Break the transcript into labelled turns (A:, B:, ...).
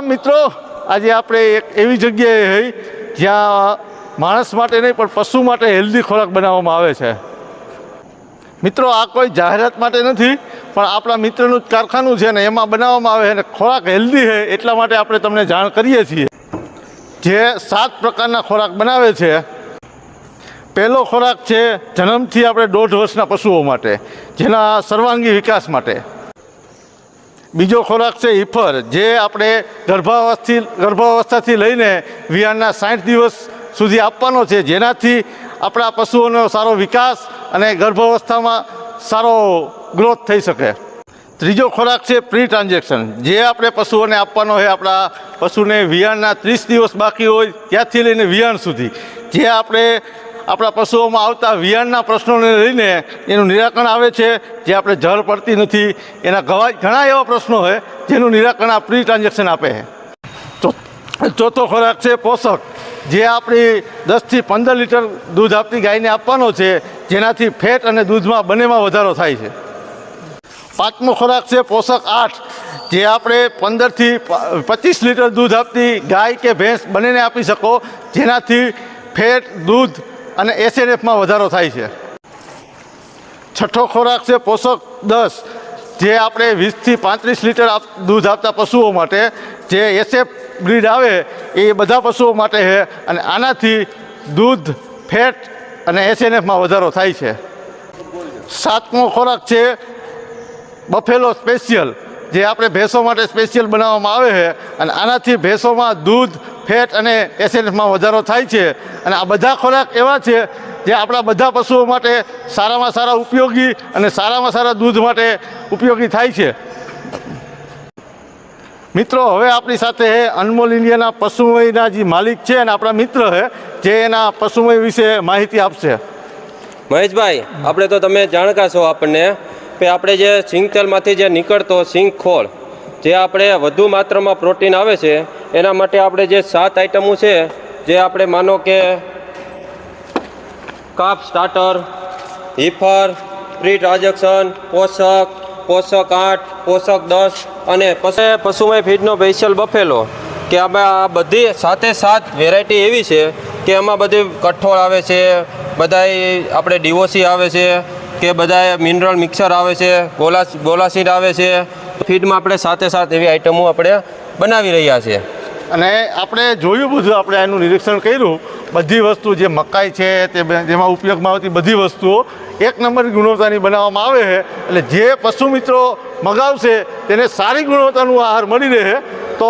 A: રામ મિત્રો, આજે આપણે એક એવી જગ્યાએ હઈ જ્યાં માણસ માટે નહીં પણ પશુ માટે હેલ્ધી ખોરાક બનાવવામાં આવે છે। મિત્રો, આ કોઈ જાહેરાત માટે નથી પણ આપણા મિત્રનું જ કારખાનું છે ને એમાં બનાવવામાં આવે છે અને ખોરાક હેલ્ધી છે એટલા માટે આપણે તમને જાણ કરીએ છીએ। જે 7 પ્રકારના ખોરાક બનાવે છે। પહેલો ખોરાક છે જન્મથી આપણે 1.5 વર્ષના પશુઓ માટે, જેના સર્વાંગી વિકાસ માટે। બીજો ખોરાક છે ઈફર, જે આપણે ગર્ભાવસ્થાથી લઈને વિયાણના 60 દિવસ સુધી આપવાનો છે, જેનાથી આપણા પશુઓનો સારો વિકાસ અને ગર્ભાવસ્થામાં સારો ગ્રોથ થઈ શકે। ત્રીજો ખોરાક છે પ્રી ટ્રાન્ઝેક્શન, જે આપણે પશુઓને આપવાનો હોય આપણા પશુને વિયાણના 30 દિવસ બાકી હોય ત્યાંથી લઈને વિયાણ સુધી, જે આપણે આપણા પશુઓમાં આવતા વિયાણના પ્રશ્નોને લઈને એનું નિરાકરણ આવે છે। જે આપણે જળ પડતી નથી, એના ઘણા એવા પ્રશ્નો છે જેનું નિરાકરણ આ પ્રી ટ્રાન્ઝેક્શન આપે છે। ચોથો ખોરાક છે પોષક, જે આપણી 10 થી 15 લીટર દૂધ આપતી ગાયને આપવાનો છે, જેનાથી ફેટ અને દૂધમાં બંનેમાં વધારો થાય છે। પાંચમો ખોરાક છે પોષક 8, જે આપણે 15 થી 25 લીટર દૂધ આપતી ગાય કે ભેંસ બંનેને આપી શકો, જેનાથી ફેટ, દૂધ અને SNFમાં વધારો થાય છે। છઠ્ઠો ખોરાક છે પોષક 10, જે આપણે 20 થી 35 લીટર દૂધ આપતા પશુઓ માટે, જે SF બ્રીડ આવે એ બધા પશુઓ માટે છે અને આનાથી દૂધ, ફેટ અને SNFમાં વધારો થાય છે। સાતમો ખોરાક છે બફેલો સ્પેશિયલ, જે આપણે ભેંસો માટે સ્પેશિયલ બનાવવામાં આવે છે અને આનાથી ભેંસોમાં દૂધ, ફેટ અને SNFમાં વધારો થાય છે। અને આ બધા ખોરાક એવા છે જે આપણા બધા પશુઓ માટે સારામાં સારા ઉપયોગી અને સારામાં સારા દૂધ માટે ઉપયોગી થાય છે। મિત્રો, હવે આપણી સાથે અનમોલ ઇન્ડિયાના પશુમયના જે માલિક છે અને આપણા મિત્ર છે, જે એના પશુમય વિશે માહિતી આપશે।
B: મહેશભાઈ, આપણે તો તમે જાણકાર છો આપણને કે આપણે જે સિંગતેલમાંથી જે નીકળતો સિંગખોળ, જે આપણે વધુ માત્રામાં પ્રોટીન આવે છે, એના માટે આપણે જે 7 આઇટમો છે, જે આપણે માનો કે કાપ સ્ટાર્ટર, હીફર, પ્રી ટ્રાન્ઝેક્શન, પોષક 8, પોષક 10 અને પછી પશુમય ફીડનો સ્પેશિયલ બફેલો, કે આમાં આ બધી 7 વેરાયટી એવી છે કે એમાં બધી કઠોળ આવે છે, બધાય આપણે ડીઓસી આવે છે, કે બધા મિનરલ મિક્સર આવે છે, બોલાસીડ આવે છે। ફીડમાં આપણે 7 એવી આઇટમો આપણે બનાવી રહ્યા છીએ।
A: અને આપણે જોયું બધું, આપણે એનું નિરીક્ષણ કર્યું, બધી વસ્તુ જે મકાઈ છે તે જેમાં ઉપયોગમાં આવતી બધી વસ્તુઓ 1 નંબરની ગુણવત્તાની બનાવવામાં આવે છે, એટલે જે પશુ મિત્રો મગાવશે તેને સારી ગુણવત્તાનું આહાર મળી રહે। તો